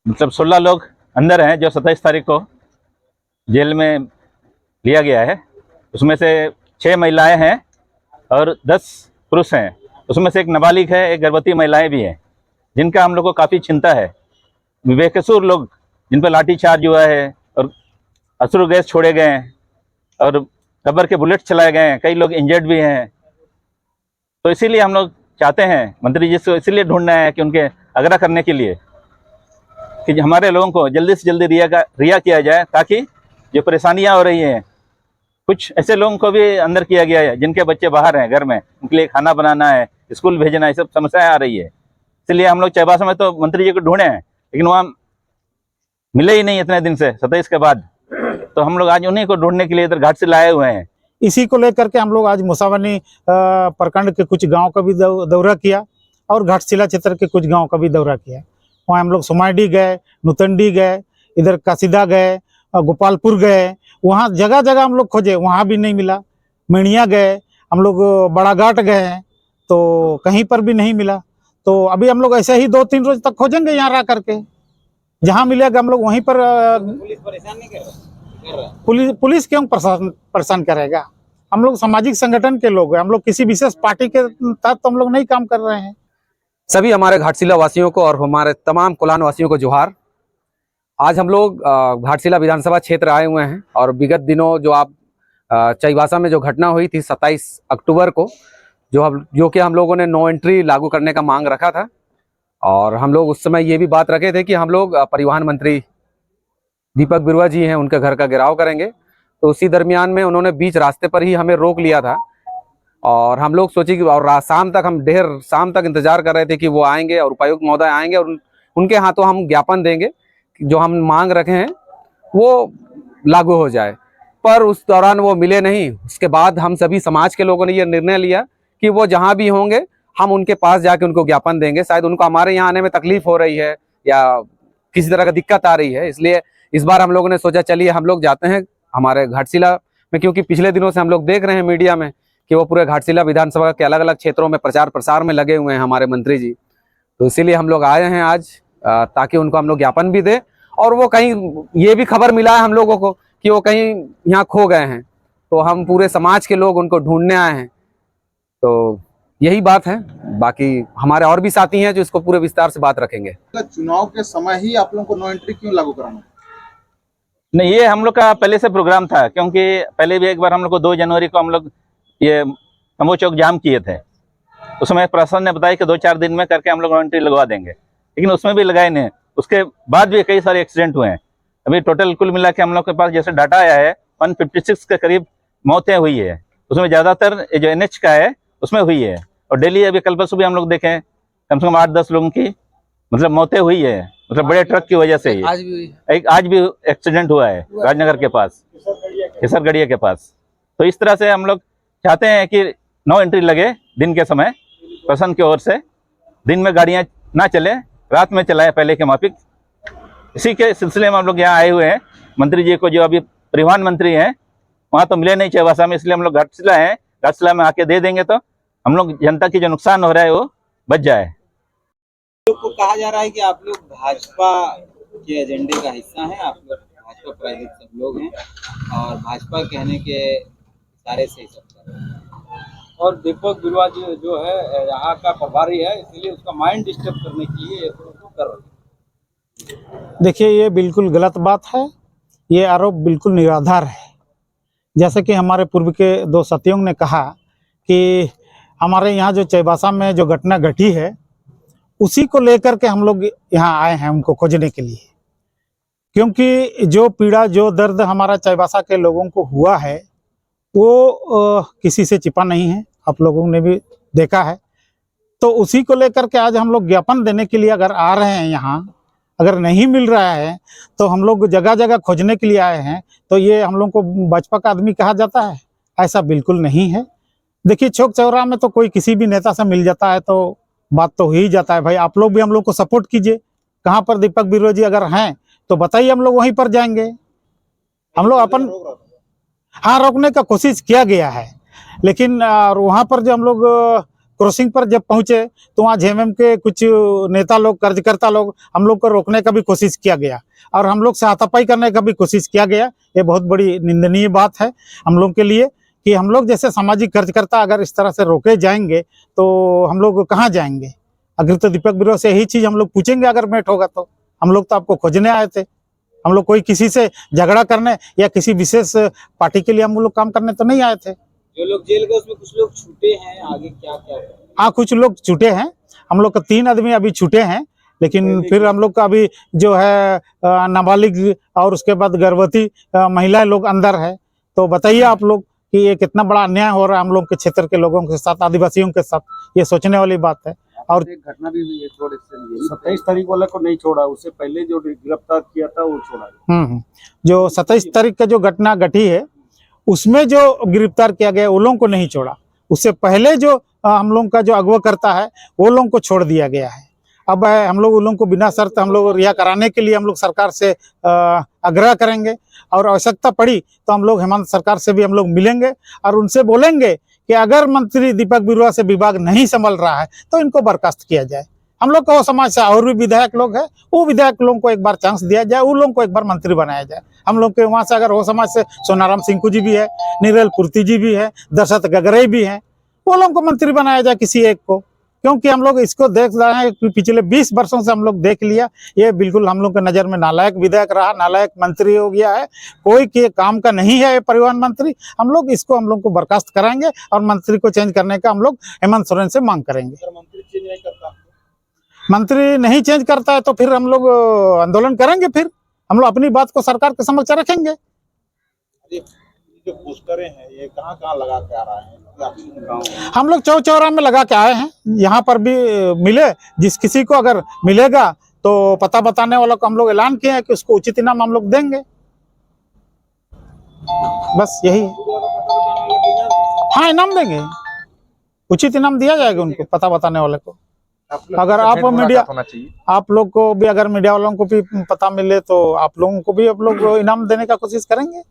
मतलब 16 लोग अंदर हैं जो 27 तारीख को जेल में लिया गया है। उसमें से 6 महिलाएं हैं और 10 पुरुष हैं। उसमें से एक नाबालिग है, एक गर्भवती महिलाएं भी हैं, जिनका हम लोग को काफ़ी चिंता है। बेकसूर लोग जिन पर लाठीचार्ज हुआ है और अश्रु गैस छोड़े गए हैं और रबर के बुलेट चलाए गए हैं, कई लोग इंजर्ड भी हैं। तो इसीलिए हम लोग चाहते हैं मंत्री जी से इसीलिए ढूंढना है कि उनके आग्रह करने के लिए कि हमारे लोगों को जल्दी से जल्दी रिहा किया जाए, ताकि जो परेशानियां हो रही हैं, कुछ ऐसे लोगों को भी अंदर किया गया है जिनके बच्चे बाहर हैं घर में, उनके लिए खाना बनाना है, स्कूल भेजना है, सब समस्याएं आ रही है। इसलिए हम लोग चाईबासा में तो मंत्री जी को ढूंढे हैं, लेकिन वहाँ मिले ही नहीं इतने दिन से, 27 के बाद। तो हम लोग आज उन्हीं को ढूंढने के लिए इधर घाट से लाए हुए हैं। इसी को लेकर के हम लोग आज मुसावनी प्रखंड के कुछ गांव का भी दौरा किया और घाटशिला क्षेत्र के कुछ गांव का भी दौरा किया। वहाँ हम लोग सुमाडी गए, नुतंडी गए, इधर कासिदा गए, गोपालपुर गए। वहाँ जगह जगह हम लोग खोजे, वहाँ भी नहीं मिला। मेणिया गए, हम लोग बड़ा घाट गए हैं, तो कहीं पर भी नहीं मिला। तो अभी हम लोग ऐसे ही 2-3 रोज तक खोजेंगे यहाँ रह करके, जहाँ मिलेगा हम लोग वहीं पर। पुलिस परेशान नहीं कर रहा? पुलिस क्यों परेशान करेगा? हम लोग सामाजिक संगठन के लोग हैं, हम लोग किसी विशेष पार्टी के तहत तो हम लोग नहीं काम कर रहे हैं। सभी हमारे घाटशिला वासियों को और हमारे तमाम कोल्हान वासियों को जोहार। आज हम लोग घाटशिला विधानसभा क्षेत्र आए हुए हैं और विगत दिनों जो आप चाईबासा में जो घटना हुई थी 27 अक्टूबर को, जो कि हम लोगों ने नो एंट्री लागू करने का मांग रखा था, और हम लोग उस समय ये भी बात रखे थे कि हम लोग परिवहन मंत्री दीपक बिरुआ जी हैं, उनके घर का घेराव करेंगे। तो उसी दरमियान में उन्होंने बीच रास्ते पर ही हमें रोक लिया था और हम लोग सोचे कि और शाम तक हम देर शाम तक इंतजार कर रहे थे कि वो आएंगे और उपायुक्त महोदय आएंगे और उनके हाथों हम ज्ञापन देंगे कि जो हम मांग रखे हैं वो लागू हो जाए। पर उस दौरान वो मिले नहीं। उसके बाद हम सभी समाज के लोगों ने ये निर्णय लिया कि वो जहाँ भी होंगे हम उनके पास जाके उनको ज्ञापन देंगे। शायद उनको हमारे यहाँ आने में तकलीफ हो रही है या किसी तरह का दिक्कत आ रही है, इसलिए इस बार हम लोगों ने सोचा चलिए हम लोग जाते हैं हमारे घाटशिला में, क्योंकि पिछले दिनों से हम लोग देख रहे हैं मीडिया में कि वो पूरे घाटशिला विधानसभा के अलग अलग क्षेत्रों में प्रचार प्रसार में लगे हुए हैं हमारे मंत्री जी। तो इसीलिए हम लोग आए हैं आज ताकि उनको हम लोग ज्ञापन भी दें। और वो कहीं ये भी खबर मिला है हम लोगों को कि वो कहीं यहाँ खो गए हैं, तो हम पूरे समाज के लोग उनको ढूंढने आए हैं। तो यही बात है। बाकी हमारे और भी साथी हैं जो इसको पूरे विस्तार से बात रखेंगे। चुनाव के समय ही आप लोगों को नो एंट्री क्यों लागू कराना? नहीं, ये हम लोग का पहले से प्रोग्राम था, क्योंकि पहले भी एक बार हम लोग को 2 जनवरी को हम लोग ये तंबू चौक जाम किए थे। उस समय प्रशासन ने बताया कि 2-4 दिन में करके हम लोग एंट्री लगवा देंगे, लेकिन उसमें भी लगाए नहीं। उसके बाद भी कई सारे एक्सीडेंट हुए हैं। अभी टोटल कुल मिला के हम लोग के पास जैसे डाटा आया है 156 के करीब मौतें हुई है। उसमें ज़्यादातर जो NH का है उसमें हुई है, और डेली अभी कल परसों भी हम लोग देखें कम से कम 8-10 लोगों की मतलब मौतें हुई है, मतलब बड़े ट्रक की वजह से ही। आज भी एक्सीडेंट हुआ है राजनगर के पास, केसरगढ़िया के पास। तो इस तरह से हम लोग चाहते हैं कि नो एंट्री लगे दिन के समय प्रशासन की ओर से। दिन में गाड़ियां ना चले, रात में चलाए पहले के माफिक। इसी के सिलसिले में हम लोग यहाँ आए हुए हैं। मंत्री जी को जो अभी परिवहन मंत्री हैं वहाँ तो मिले नहीं चाईबासा में, इसलिए हम लोग घाटशिला हैं। घाटशिला में आके दे देंगे तो हम लोग जनता की जो नुकसान हो रहा है वो बच जाए। को कहा जा रहा है कि आप लोग भाजपा के एजेंडे का हिस्सा हैं, आप लोग भाजपा प्रायोजित सब लोग हैं और भाजपा कहने के इशारे से ही सब कर रहे हैं। और दीपक बिरुआ जी जो है यहाँ का प्रभारी है, इसलिए उसका माइंड डिस्टर्ब करने के लिए तो कर रहे हैं। देखिए, ये बिल्कुल गलत बात है। ये आरोप बिल्कुल निराधार है। जैसे कि हमारे पूर्व के 2 साथियों ने कहा कि हमारे यहाँ जो चाईबासा में जो घटना घटी है उसी को लेकर के हम लोग यहाँ आए हैं उनको खोजने के लिए, क्योंकि जो पीड़ा जो दर्द हमारा चाईबासा के लोगों को हुआ है वो किसी से छिपा नहीं है, आप लोगों ने भी देखा है। तो उसी को लेकर के आज हम लोग ज्ञापन देने के लिए अगर आ रहे हैं यहाँ, अगर नहीं मिल रहा है तो हम लोग जगह जगह खोजने के लिए आए हैं। तो ये हम लोग को भाजपा का आदमी कहा जाता है? ऐसा बिल्कुल नहीं है। देखिए, चौक चौराहा में तो कोई किसी भी नेता से मिल जाता है तो बात तो हो ही जाता है। भाई आप लोग भी हम लोग को सपोर्ट कीजिए। कहाँ पर दीपक बिरुआ जी अगर हैं तो बताइए, हम लोग वहीं पर जाएंगे। हम लोग अपन रोकने का कोशिश किया गया है, लेकिन वहाँ पर जो हम लोग क्रॉसिंग पर जब पहुंचे तो वहाँ जेएमएम के कुछ नेता लोग, कार्यकर्ता लोग हम लोग को रोकने का भी कोशिश किया गया और हम लोग से हाथापाई करने का भी कोशिश किया गया। ये बहुत बड़ी निंदनीय बात है हम लोग के लिए कि हम लोग जैसे सामाजिक कार्यकर्ता अगर इस तरह से रोके जाएंगे तो हम लोग कहाँ जाएंगे। अगर तो दीपक बिरुआ से यही चीज़ हम लोग पूछेंगे अगर मेट होगा तो। हम लोग तो आपको खोजने आए थे, हम लोग कोई किसी से झगड़ा करने या किसी विशेष पार्टी के लिए हम लोग काम करने तो नहीं आए थे। जो लोग जेल गए उसमें कुछ लोग छूटे हैं, आगे क्या क्या है? हाँ, कुछ लोग छूटे हैं, हम लोग का 3 आदमी अभी छूटे हैं, लेकिन फिर हम लोग का अभी जो है नाबालिग और उसके बाद गर्भवती महिलाएं लोग अंदर है। तो बताइए आप लोग कि ये कितना बड़ा अन्याय हो रहा है हम लोग के क्षेत्र के लोगों के साथ, आदिवासियों के साथ। ये सोचने वाली बात है। और एक घटना भी हुई है थोड़े से 27 तारीख वाले को नहीं छोड़ा, उससे पहले जो गिरफ्तार किया था वो छोड़ा। जो 27 तारीख का जो घटना घटी है उसमें जो गिरफ्तार किया गया वो लोगों को नहीं छोड़ा। उससे पहले जो हम लोगों का जो अगवा करता है वो लोगों को छोड़ दिया गया है। अब हम लोग उन लोगों को बिना शर्त हम लोग रिहा कराने के लिए हम लोग सरकार से आग्रह करेंगे और आवश्यकता पड़ी तो हम लोग हेमंत सरकार से भी हम लोग मिलेंगे और उनसे बोलेंगे कि अगर मंत्री दीपक बिरुआ से विभाग नहीं संभल रहा है तो इनको बर्खास्त किया जाए। हम लोग को समाज से और भी विधायक लोग हैं, वो विधायक लोगों को एक बार चांस दिया जाए, उन लोगों को एक बार मंत्री बनाया जाए। हम लोग के वहाँ से अगर हो समाज से सोनाराम सिंकू जी भी है, नीरल पूर्ति जी भी है, दशरथ गगरे भी हैं, वो लोगों को मंत्री बनाया जाए किसी एक को। क्योंकि हम लोग इसको देख रहे हैं कि पिछले 20 वर्षों से हम लोग देख लिया, ये बिल्कुल हम लोग के नज़र में नालायक विधायक रहा, नालायक मंत्री हो गया है, कोई के काम का नहीं है ये परिवहन मंत्री। हम लोग इसको हम लोग को बर्खास्त कराएंगे और मंत्री को चेंज करने का हम लोग हेमंत सोरेन से मांग करेंगे। मंत्री नहीं चेंज करता है तो फिर हम लोग आंदोलन करेंगे, फिर हम लोग अपनी बात को सरकार के समक्ष रखेंगे। जो पोस्टरें हैं ये कहाँ लगा के आ रहा है? हम लोग चौक चौराहे में लगा के आए हैं, यहाँ पर भी मिले, जिस किसी को अगर मिलेगा तो पता बताने वालों को हम लोग ऐलान किए हैं कि उसको उचित इनाम हम लोग देंगे। बस यही है। हाँ, इनाम देंगे, उचित इनाम दिया जाएगा उनको पता बताने वाले को। अगर आप मीडिया, आप लोग को भी अगर मीडिया वालों को भी पता मिले तो आप लोगों को भी आप लोग इनाम देने का कोशिश करेंगे।